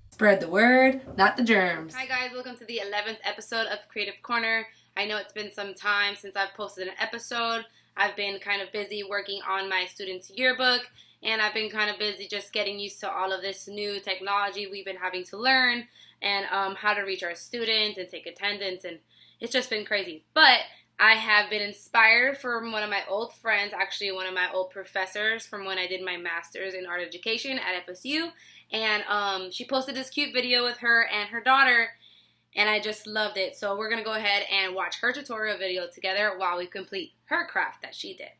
Spread the word, not the germs. Hi guys, welcome to the 11th episode of Creative Corner. I know it's been some time since I've posted an episode. I've been kind of busy working on my student's yearbook, and I've been kind of busy just getting used to all of this new technology we've been having to learn, and how to reach our students and take attendance, and it's just been crazy. But I have been inspired from one of my old friends, actually one of my old professors from when I did my master's in art education at FSU. And she posted this cute video with her and her daughter, and I just loved it. So we're going to go ahead and watch her tutorial video together while we complete her craft that she did.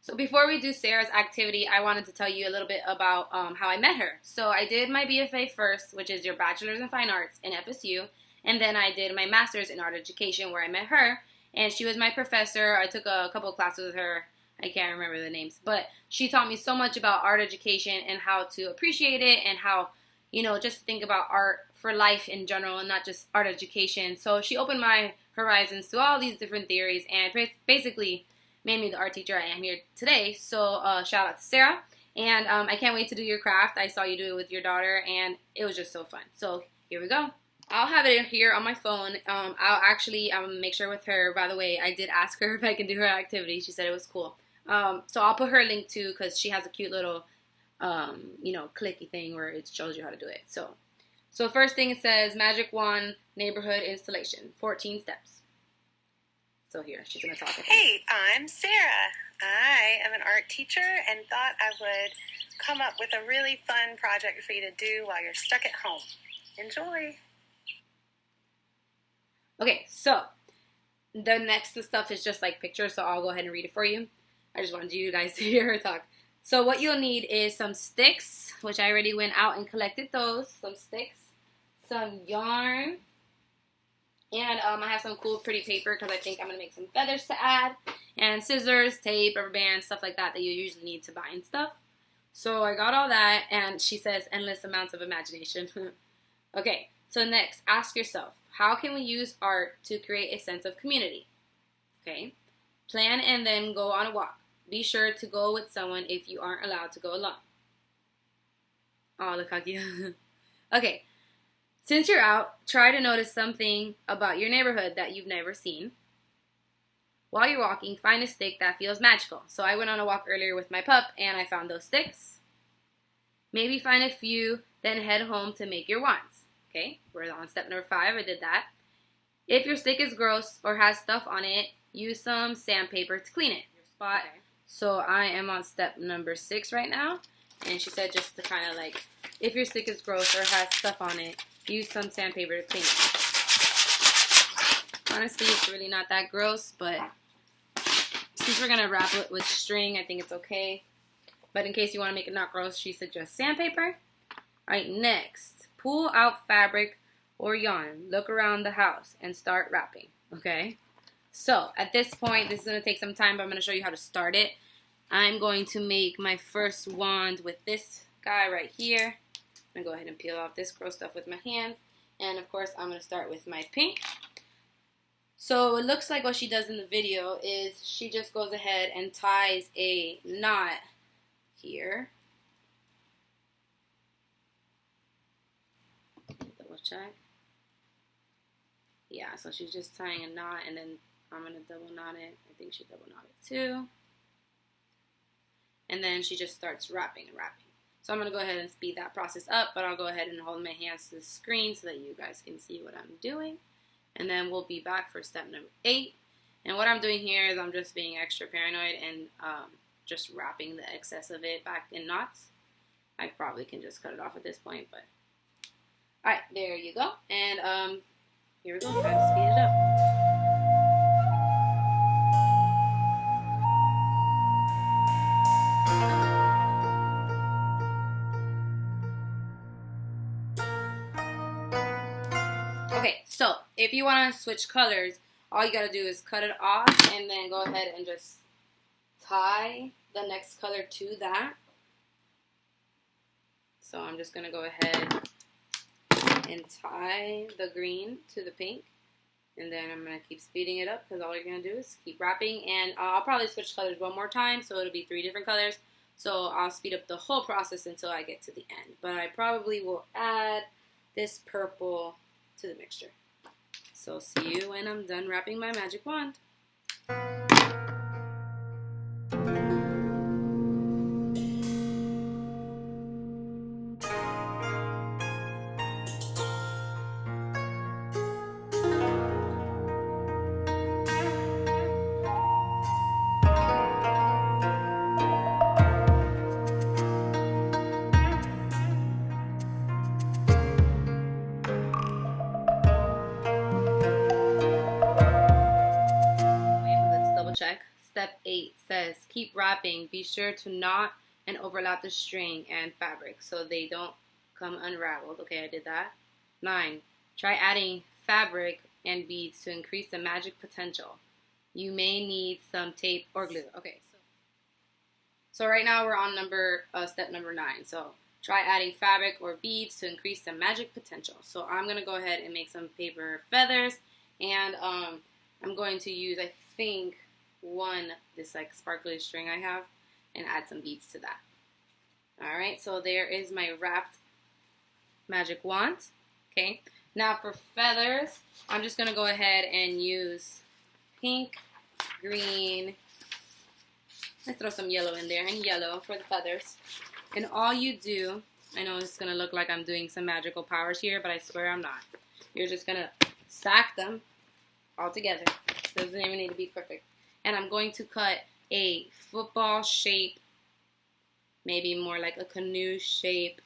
So before we do Sarah's activity, I wanted to tell you a little bit about how I met her. So I did my BFA first, which is your Bachelor's in Fine Arts in FSU, and then I did my Master's in Art Education where I met her, and she was my professor. I took a couple of classes with her. I can't remember the names, but she taught me so much about art education and how to appreciate it and how, you know, just think about art for life in general and not just art education. So she opened my horizons to all these different theories and basically made me the art teacher I am here today. So shout out to Sarah. And I can't wait to do your craft. I saw you do it with your daughter, and it was just so fun. So here we go. I'll have it here on my phone. I'll actually make sure with her. By the way, I did ask her if I can do her activity. She said it was cool. So I'll put her link too, because she has a cute little, clicky thing where it shows you how to do it. So first thing it says, Magic Wand Neighborhood Installation, 14 steps. So here, she's going to talk. Hey, I'm Sarah. I am an art teacher and thought I would come up with a really fun project for you to do while you're stuck at home. Enjoy. Okay, so the next stuff is just like pictures, so I'll go ahead and read it for you. I just wanted you guys to hear her talk. So what you'll need is some sticks, which I already went out and collected those. Some sticks, some yarn, and I have some cool pretty paper because I think I'm going to make some feathers to add, and scissors, tape, rubber bands, stuff like that you usually need to bind stuff. So I got all that, and she says endless amounts of imagination. Okay, so next, ask yourself, how can we use art to create a sense of community? Okay, plan and then go on a walk. Be sure to go with someone if you aren't allowed to go alone. Oh, look how cute. Okay, since you're out, try to notice something about your neighborhood that you've never seen. While you're walking, find a stick that feels magical. So I went on a walk earlier with my pup, and I found those sticks. Maybe find a few, then head home to make your wands. Okay, we're on step number 5. I did that. If your stick is gross or has stuff on it, use some sandpaper to clean it. Your spot. Okay. So I am on step number 6 right now, and she said just to kind of like, if your stick is gross or has stuff on it, use some sandpaper to clean it. Honestly, it's really not that gross, but since we're going to wrap it with string, I think it's okay. But in case you want to make it not gross, she suggests sandpaper. Alright, next, pull out fabric or yarn, look around the house, and start wrapping, okay? So, at this point, this is going to take some time, but I'm going to show you how to start it. I'm going to make my first wand with this guy right here. I'm going to go ahead and peel off this gross stuff with my hand. And, of course, I'm going to start with my pink. So, it looks like what she does in the video is she just goes ahead and ties a knot here. Double check. Yeah, so she's just tying a knot, and then I'm going to double knot it. I think she double knotted too. And then she just starts wrapping and wrapping. So I'm going to go ahead and speed that process up, but I'll go ahead and hold my hands to the screen so that you guys can see what I'm doing. And then we'll be back for step number 8. And what I'm doing here is I'm just being extra paranoid and just wrapping the excess of it back in knots. I probably can just cut it off at this point, but alright, there you go. And here we go, time to speed it up. Okay, so if you want to switch colors, all you got to do is cut it off and then go ahead and just tie the next color to that. So I'm just going to go ahead and tie the green to the pink. And then I'm going to keep speeding it up because all you're going to do is keep wrapping. And I'll probably switch colors one more time, so it'll be 3 different colors. So I'll speed up the whole process until I get to the end. But I probably will add this purple to the mixture. So see you when I'm done wrapping my magic wand. Check. Step 8 says keep wrapping. Be sure to knot and overlap the string and fabric so they don't come unraveled. Okay, I did that. 9. Try adding fabric and beads to increase the magic potential. You may need some tape or glue. Okay, so right now we're on step number 9. So try adding fabric or beads to increase the magic potential. So I'm gonna go ahead and make some paper feathers, and I'm going to use, I think, this like sparkly string I have, and add some beads to that. Alright, so there is my wrapped magic wand. Okay, now for feathers, I'm just going to go ahead and use pink, green, let's throw some yellow in there, and yellow for the feathers. And all you do, I know it's going to look like I'm doing some magical powers here, but I swear I'm not. You're just going to stack them all together. Doesn't even need to be perfect. And I'm going to cut a football shape, maybe more like a canoe shape,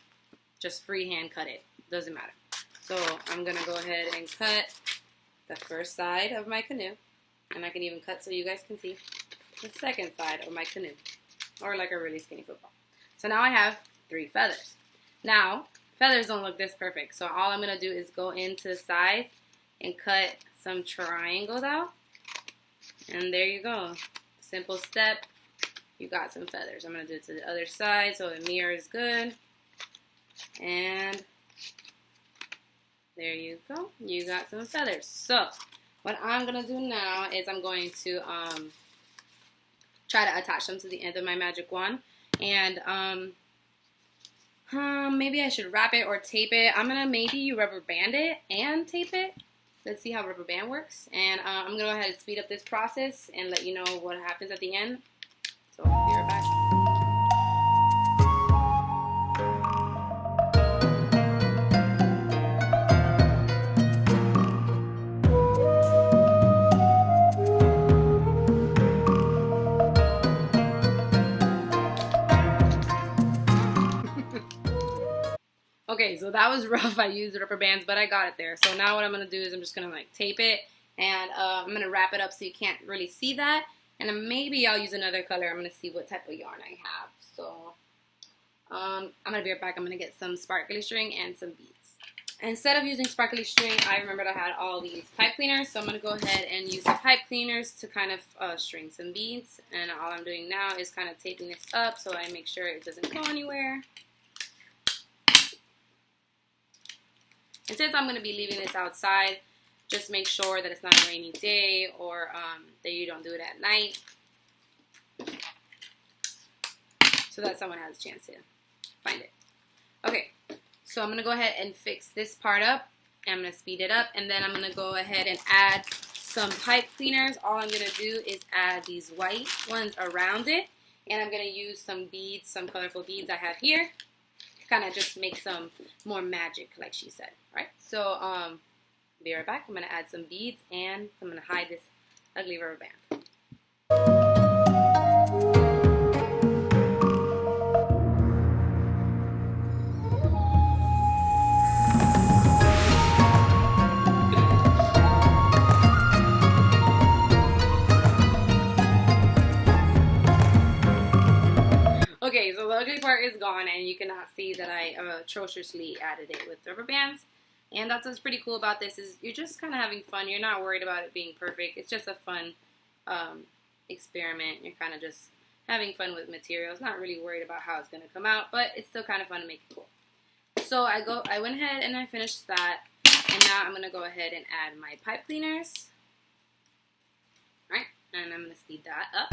just freehand cut it, doesn't matter. So I'm going to go ahead and cut the first side of my canoe, and I can even cut so you guys can see the second side of my canoe, or like a really skinny football. So now I have 3 feathers. Now, feathers don't look this perfect, so all I'm going to do is go into the side and cut some triangles out. And there you go. Simple step. You got some feathers. I'm going to do it to the other side so it mirrors good. And there you go. You got some feathers. So what I'm going to do now is I'm going to try to attach them to the end of my magic wand. And maybe I should wrap it or tape it. I'm going to maybe rubber band it and tape it. Let's see how rubber band works. And I'm going to go ahead and speed up this process and let you know what happens at the end. So I'll be right back. Okay, so that was rough. I used rubber bands, but I got it there. So now what I'm going to do is I'm just going to like tape it, and I'm going to wrap it up so you can't really see that. And then maybe I'll use another color. I'm going to see what type of yarn I have. So I'm going to be right back. I'm going to get some sparkly string and some beads. Instead of using sparkly string, I remembered I had all these pipe cleaners. So I'm going to go ahead and use the pipe cleaners to kind of string some beads. And all I'm doing now is kind of taping this up so I make sure it doesn't go anywhere. And since I'm going to be leaving this outside, just make sure that it's not a rainy day or that you don't do it at night so that someone has a chance to find it. Okay, so I'm going to go ahead and fix this part up. I'm going to speed it up, and then I'm going to go ahead and add some pipe cleaners. All I'm going to do is add these white ones around it, and I'm going to use some beads, some colorful beads I have here. Kind of just make some more magic, like she said, right? So, be right back. I'm going to add some beads, and I'm going to hide this ugly rubber band. Okay, so the ugly part is gone, and you cannot see that I atrociously added it with rubber bands. And that's what's pretty cool about this is you're just kind of having fun. You're not worried about it being perfect. It's just a fun experiment. You're kind of just having fun with materials, not really worried about how it's going to come out, but it's still kind of fun to make it cool. So I went ahead and I finished that. And now I'm going to go ahead and add my pipe cleaners. Alright, and I'm going to speed that up.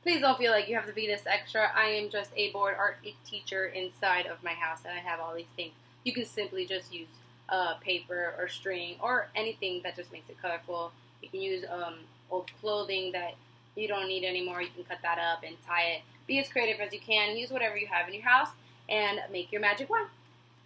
Please don't feel like you have to be this extra. I am just a board art teacher inside of my house, and I have all these things. You can simply just use paper or string or anything that just makes it colorful. You can use old clothing that you don't need anymore. You can cut that up and tie it. Be as creative as you can. Use whatever you have in your house and make your magic wand.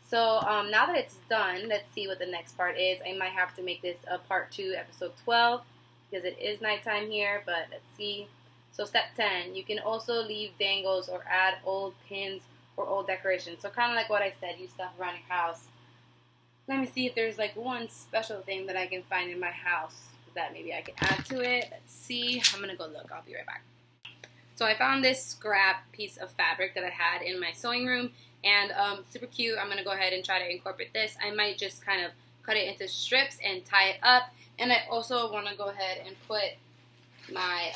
So now that it's done, let's see what the next part is. I might have to make this a part 2, episode 12, because it is nighttime here, but let's see. So step 10, you can also leave dangles or add old pins or old decorations. So kind of like what I said, use stuff around your house. Let me see if there's like one special thing that I can find in my house that maybe I can add to it. Let's see. I'm going to go look. I'll be right back. So I found this scrap piece of fabric that I had in my sewing room, and super cute. I'm going to go ahead and try to incorporate this. I might just kind of cut it into strips and tie it up. And I also want to go ahead and put my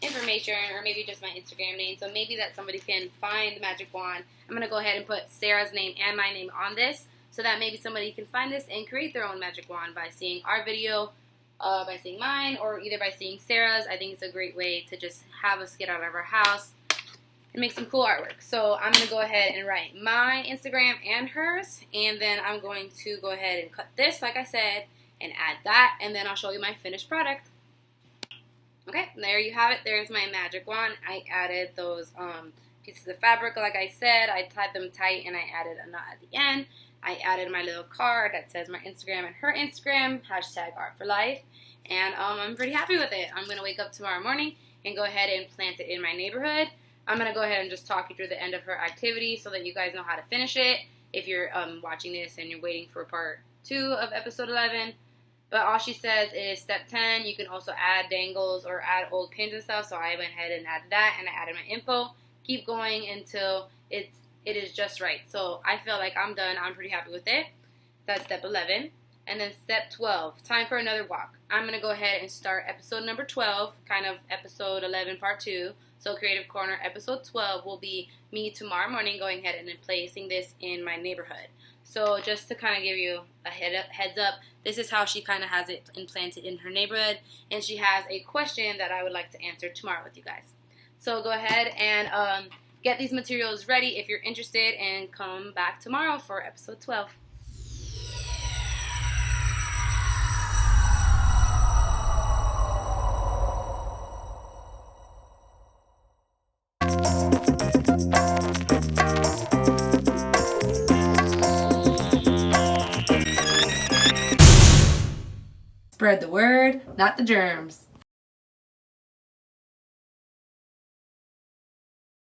information, or maybe just my Instagram name, so maybe that somebody can find the magic wand. I'm going to go ahead and put Sarah's name and my name on this, so that maybe somebody can find this and create their own magic wand by seeing our video, by seeing mine, or either by seeing Sarah's. I think it's a great way to just have us get out of our house and make some cool artwork. So I'm going to go ahead and write my Instagram and hers, and then I'm going to go ahead and cut this, like I said, and add that, and then I'll show you my finished product. Okay, there you have it. There's my magic wand. I added those pieces of fabric, like I said. I tied them tight, and I added a knot at the end. I added my little card that says my Instagram and her Instagram, #ArtForLife, and I'm pretty happy with it. I'm going to wake up tomorrow morning and go ahead and plant it in my neighborhood. I'm going to go ahead and just talk you through the end of her activity so that you guys know how to finish it if you're watching this and you're waiting for part 2 of episode 11. But all she says is step 10, you can also add dangles or add old pins and stuff. So I went ahead and added that, and I added my info. Keep going until it is just right. So I feel like I'm done. I'm pretty happy with it. That's step 11. And then step 12, time for another walk. I'm going to go ahead and start episode number 12, kind of episode 11 part 2. So Creative Corner episode 12 will be me tomorrow morning going ahead and placing this in my neighborhood. So just to kind of give you a heads up, this is how she kind of has it implanted in her neighborhood. And she has a question that I would like to answer tomorrow with you guys. So go ahead and get these materials ready if you're interested, and come back tomorrow for episode 12. Spread the word, not the germs.